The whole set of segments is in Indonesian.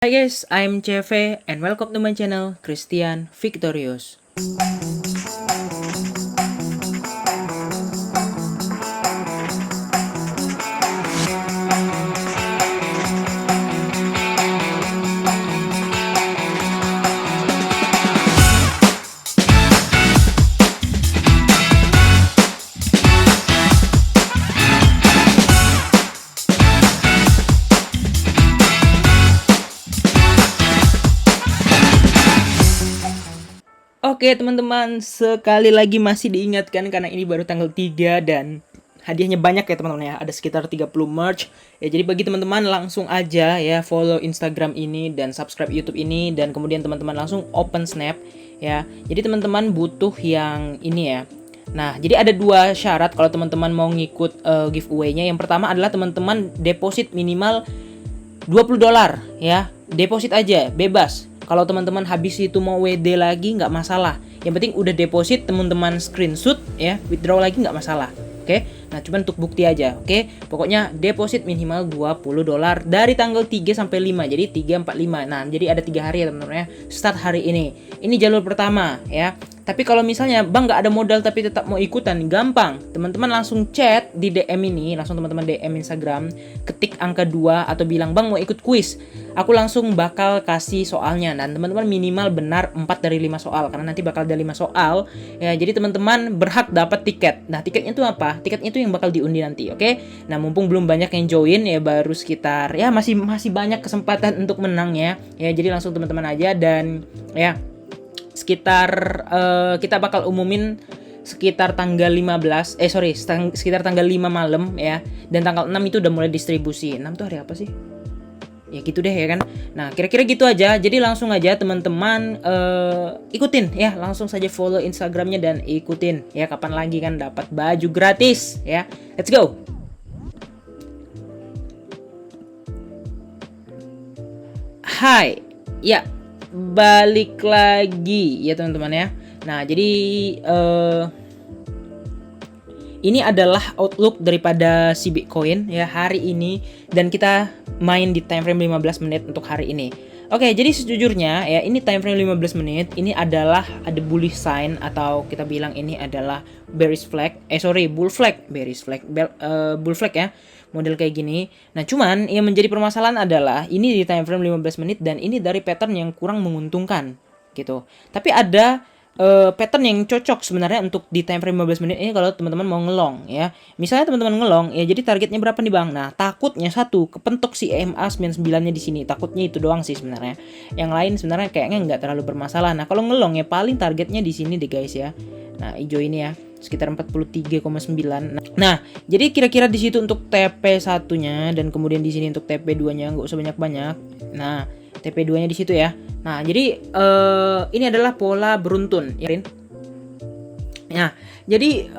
Hi guys, I'm CV and welcome to my channel Christian Victorious. Oke teman-teman, sekali lagi masih diingatkan karena ini baru tanggal 3 dan hadiahnya banyak ya teman-teman ya. Ada sekitar 30 merch. Ya jadi bagi teman-teman langsung aja ya follow Instagram ini dan subscribe YouTube ini dan kemudian teman-teman langsung open Snap ya. Jadi teman-teman butuh yang ini ya. Nah, jadi ada dua syarat kalau teman-teman mau ngikut giveaway-nya. Yang pertama adalah teman-teman deposit minimal $20 ya. Deposit aja, bebas. Kalau teman-teman habis itu mau WD lagi nggak masalah. Yang penting udah deposit, teman-teman screenshot ya, withdraw lagi nggak masalah. Oke. Nah, cuman untuk bukti aja, oke. Pokoknya deposit minimal $20 dari tanggal 3 sampai 5. Jadi 3 4 5. Nah, jadi ada 3 hari ya teman-teman ya. Start hari ini. Ini jalur pertama ya. Tapi kalau misalnya Bang nggak ada modal tapi tetap mau ikutan, gampang. Teman-teman langsung chat di DM ini, langsung teman-teman DM Instagram, ketik angka 2 atau bilang, "Bang mau ikut kuis." Aku langsung bakal kasih soalnya. Dan teman-teman minimal benar 4 dari 5 soal karena nanti bakal ada 5 soal. Ya, jadi teman-teman berhak dapat tiket. Nah, tiketnya itu apa? Tiketnya itu yang bakal diundi nanti, oke? Nah, mumpung belum banyak yang join ya, baru sekitar ya masih banyak kesempatan untuk menang ya. Ya, jadi langsung teman-teman aja dan ya sekitar kita bakal umumin sekitar tanggal 15 sekitar tanggal 5 malam ya, dan tanggal 6 itu udah mulai distribusi. 6 tuh hari apa sih? Ya gitu deh ya kan. Nah, kira-kira gitu aja. Jadi langsung aja teman-teman ikutin ya, langsung saja follow Instagramnya dan ikutin ya, kapan lagi kan dapat baju gratis ya. Let's go. Hai. Ya, balik lagi ya teman-teman ya. Nah, jadi ini adalah outlook daripada si Bitcoin ya hari ini, dan kita main di time frame 15 menit untuk hari ini. Oke, jadi sejujurnya ya ini time frame 15 menit ini adalah ada bullish sign atau kita bilang ini adalah bearish flag. Bull flag, bearish flag, bull flag ya. Model kayak gini. Nah, cuman yang menjadi permasalahan adalah ini di time frame 15 menit dan ini dari pattern yang kurang menguntungkan gitu. Tapi ada pattern yang cocok sebenarnya untuk di time frame 15 menit ini kalau teman-teman mau ngelong ya. Misalnya teman-teman ngelong ya, jadi targetnya berapa nih Bang? Nah, takutnya satu kepentok si EMA 99-nya di sini. Takutnya itu doang sih sebenarnya. Yang lain sebenarnya kayaknya nggak terlalu bermasalah. Nah, kalau ngelong ya paling targetnya di sini deh guys ya. Nah, hijau ini ya, sekitar 43,9. Nah, jadi kira-kira di situ untuk TP1-nya dan kemudian di sini untuk TP2-nya nggak usah banyak-banyak. Nah, TP2-nya di situ ya. Nah, jadi ini adalah pola beruntun, ya Rin. Nah, jadi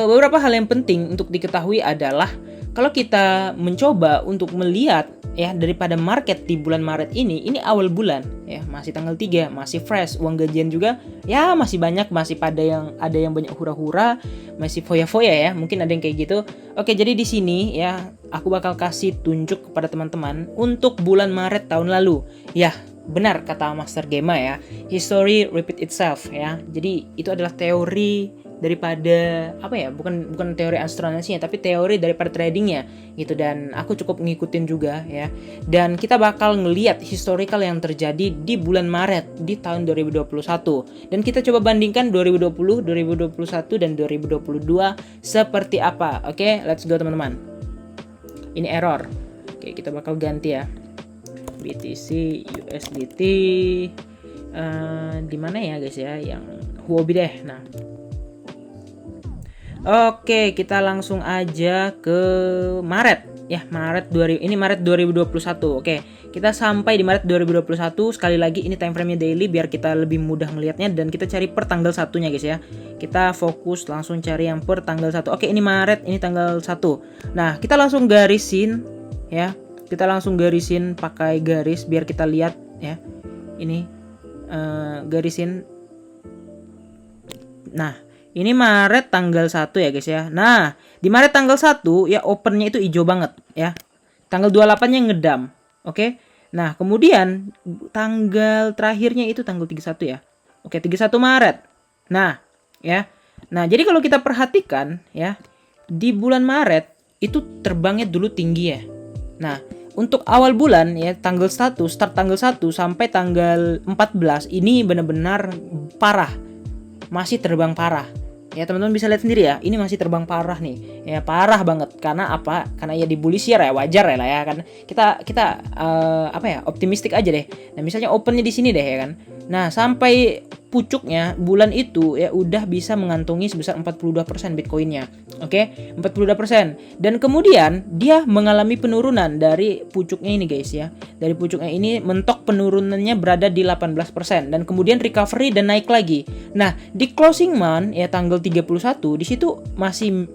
beberapa hal yang penting untuk diketahui adalah kalau kita mencoba untuk melihat ya daripada market di bulan Maret ini awal bulan ya, masih tanggal 3, masih fresh, uang gajian juga ya masih banyak, masih ada yang banyak hura-hura, masih foya-foya ya, mungkin ada yang kayak gitu. Oke, jadi di sini ya aku bakal kasih tunjuk kepada teman-teman untuk bulan Maret tahun lalu. Ya, benar kata Master Gema ya, history repeat itself ya. Jadi itu adalah teori daripada apa ya, bukan teori astronominya tapi teori daripada tradingnya gitu, dan aku cukup ngikutin juga ya, dan kita bakal ngelihat historical yang terjadi di bulan Maret di tahun 2021 dan kita coba bandingkan 2020, 2021 dan 2022 seperti apa. Oke, let's go teman-teman. Ini error. Oke, kita bakal ganti ya. BTC, USDT, di mana ya guys ya, yang Huobi deh. Nah, oke, kita langsung aja ke Maret ya, ini Maret 2021. Oke, kita sampai di Maret 2021. Sekali lagi ini time frame-nya daily biar kita lebih mudah melihatnya, dan kita cari per tanggal 1-nya guys ya. Kita fokus langsung cari yang per tanggal 1. Oke, ini Maret, ini tanggal 1. Nah, kita langsung garisin ya. Kita langsung garisin pakai garis biar kita lihat ya. Ini garisin. Nah, ini Maret tanggal 1 ya guys ya. Nah, di Maret tanggal 1 ya opennya itu hijau banget ya. Tanggal 28-nya ngedam. Oke. Nah, kemudian tanggal terakhirnya itu tanggal 31 ya. Oke, 31 Maret. Nah, ya. Nah, jadi kalau kita perhatikan ya, di bulan Maret itu terbangnya dulu tinggi ya. Nah, untuk awal bulan ya tanggal 1, start tanggal 1 sampai tanggal 14 ini benar-benar parah. Masih terbang parah. Ya teman-teman bisa lihat sendiri ya, ini masih terbang parah nih. Ya parah banget. Karena apa? Karena ya dibully share ya, wajar ya lah ya kan. Kita apa ya? Optimistik aja deh. Nah, misalnya opennya di sini deh ya kan. Nah, sampai pucuknya bulan itu ya udah bisa mengantongi sebesar 42% Bitcoinnya. Oke, 42%. Dan kemudian dia mengalami penurunan dari pucuknya ini guys ya. Dari pucuknya ini mentok penurunannya berada di 18% dan kemudian recovery dan naik lagi. Nah, di closing month ya tanggal 31 di situ masih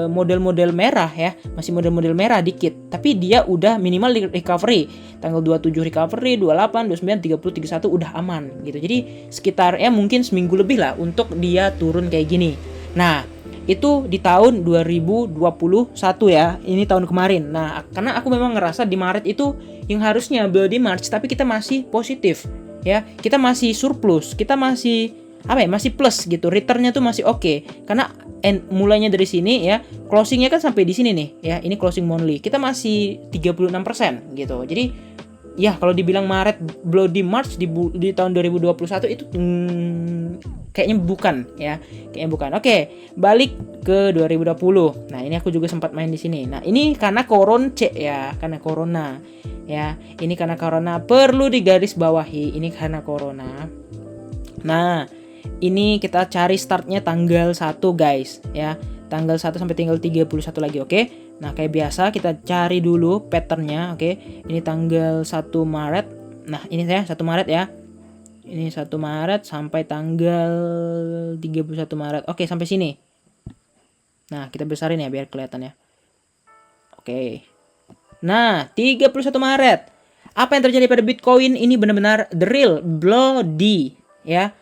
model-model merah ya, masih model-model merah dikit. Tapi dia udah minimal recovery. Tanggal 27 recovery, 28, 29, 30, 31 udah aman gitu. Jadi sekitar ya mungkin seminggu lebih lah untuk dia turun kayak gini. Nah, itu di tahun 2021 ya, ini tahun kemarin. Nah, karena aku memang ngerasa di Maret itu yang harusnya bloody March, tapi kita masih positif ya, kita masih surplus, kita masih apa ya, masih plus gitu, returnnya tuh masih oke. Karena mulainya dari sini ya, closingnya kan sampai di sini nih ya, ini closing monthly, kita masih 36% gitu. Jadi ya kalau dibilang Maret bloody March di tahun 2021 itu kayaknya bukan ya, kayaknya bukan. Oke, balik ke 2020. Nah, ini aku juga sempat main di sini. Nah, ini karena karena corona ya. Ini karena corona, perlu digarisbawahi, ini karena corona. Nah, ini kita cari startnya tanggal 1 guys ya. Tanggal 1 sampai tanggal 31 lagi, oke? Nah, kayak biasa kita cari dulu patternnya, oke? Ini tanggal 1 Maret. Nah, ini saya 1 Maret ya. Ini 1 Maret sampai tanggal 31 Maret. Oke, sampai sini. Nah, kita besarin ya biar kelihatan ya. Oke. Nah, 31 Maret. Apa yang terjadi pada Bitcoin ini benar-benar the real bloody ya.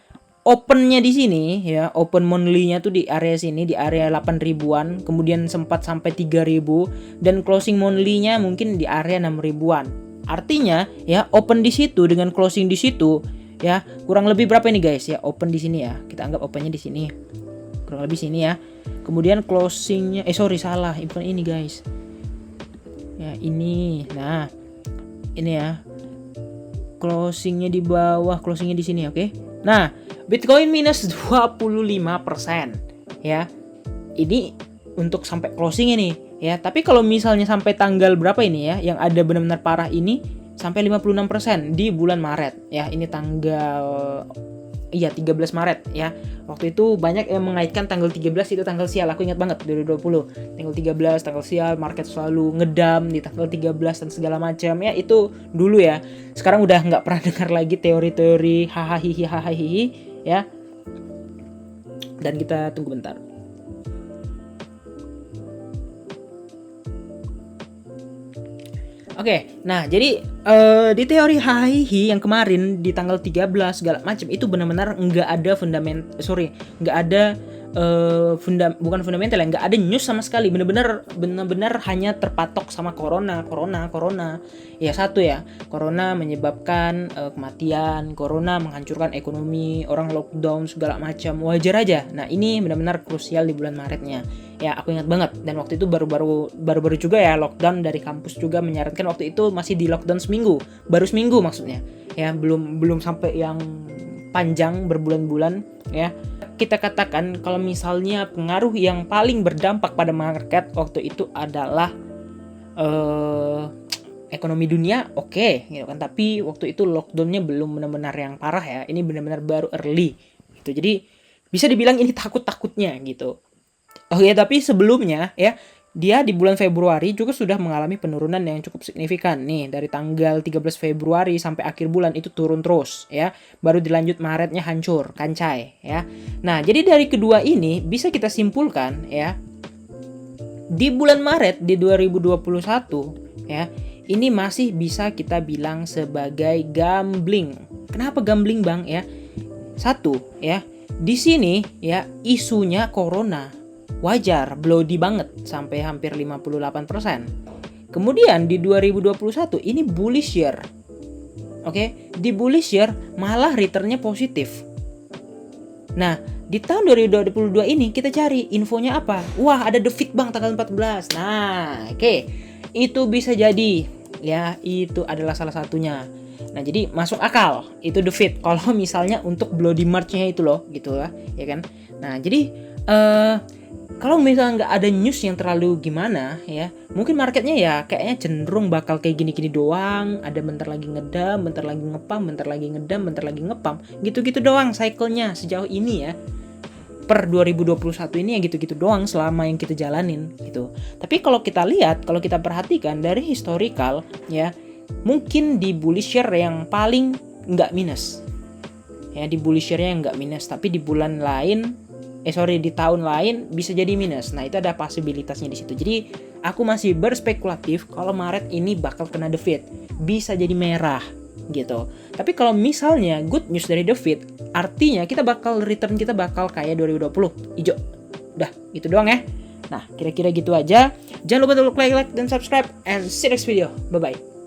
Opennya di sini ya, open monthly-nya tuh di area sini, di area 8.000-an, kemudian sempat sampai 3.000 dan closing monthly-nya mungkin di area 6.000-an. Artinya ya open di situ dengan closing di situ ya, kurang lebih berapa ini guys ya, open di sini ya. Kita anggap opennya di sini. Kurang lebih sini ya. Kemudian closing-nya salah, bukan ini guys. Ya, ini. Nah, ini ya. Closingnya di bawah, closingnya di sini, oke? Nah, Bitcoin minus 25% ya. Ini untuk sampai closing ini ya. Tapi kalau misalnya sampai tanggal berapa ini ya, yang ada benar-benar parah ini sampai 56% di bulan Maret ya. Ini tanggal 13 Maret ya. Waktu itu banyak yang mengaitkan tanggal 13 itu tanggal sial. Aku ingat banget 2020. Tanggal 13 tanggal sial, market selalu ngedam di tanggal 13 dan segala macam ya, itu dulu ya. Sekarang udah nggak pernah dengar lagi teori-teori hahaha ya. Dan kita tunggu bentar. Oke, nah jadi di teori hahihi yang kemarin di tanggal 13 segala macam itu benar-benar nggak ada nggak ada bukan fundamental ya, nggak ada news sama sekali, benar-benar hanya terpatok sama corona ya. Satu ya, corona menyebabkan kematian, corona menghancurkan ekonomi, orang lockdown segala macam, wajar aja. Nah, ini benar-benar krusial di bulan Maretnya ya, aku ingat banget. Dan waktu itu baru juga ya lockdown, dari kampus juga menyarankan, waktu itu masih di lockdown baru seminggu maksudnya ya, belum sampai yang panjang berbulan-bulan ya. Kita katakan kalau misalnya pengaruh yang paling berdampak pada market waktu itu adalah ekonomi dunia, oke, gitu kan. Tapi waktu itu lockdownnya belum benar-benar yang parah ya. Ini benar-benar baru early gitu. Jadi bisa dibilang ini takut-takutnya gitu. Oke, tapi sebelumnya ya, dia di bulan Februari juga sudah mengalami penurunan yang cukup signifikan nih. Dari tanggal 13 Februari sampai akhir bulan itu turun terus ya. Baru dilanjut Maretnya hancur, kancai ya. Nah, jadi dari kedua ini bisa kita simpulkan ya, di bulan Maret di 2021 ya, ini masih bisa kita bilang sebagai gambling. Kenapa gambling, Bang ya? Satu ya, di sini ya isunya corona. Wajar, bloody banget sampai hampir 58%. Kemudian di 2021 ini bullish year Oke, di bullish year malah returnnya positif. Nah, di tahun 2022 ini kita cari infonya apa? Wah, ada The Fit Bang tanggal 14. Nah, oke. Itu bisa jadi ya, itu adalah salah satunya. Nah, jadi masuk akal itu The Fit kalau misalnya untuk Bloody March-nya itu loh, gitu lah, ya kan. Nah, jadi kalau misalnya nggak ada news yang terlalu gimana ya, mungkin marketnya ya kayaknya cenderung bakal kayak gini-gini doang. Ada bentar lagi ngedam, bentar lagi ngepam, bentar lagi ngedam, bentar lagi ngepam. Gitu-gitu doang cycle-nya sejauh ini ya. Per 2021 ini ya gitu-gitu doang selama yang kita jalanin gitu. Tapi kalau kita lihat, kalau kita perhatikan dari historical ya, mungkin di bullish year yang paling nggak minus. Ya, di bullish year-nya yang nggak minus, tapi di bulan lain di tahun lain bisa jadi minus. Nah, itu ada posibilitasnya di situ. Jadi, aku masih berspekulatif kalau Maret ini bakal kena The Fed. Bisa jadi merah gitu. Tapi kalau misalnya good news dari The Fed, artinya return kita bakal kayak 2020, hijau. Udah, itu doang ya. Nah, kira-kira gitu aja. Jangan lupa untuk like dan subscribe and see you next video. Bye bye.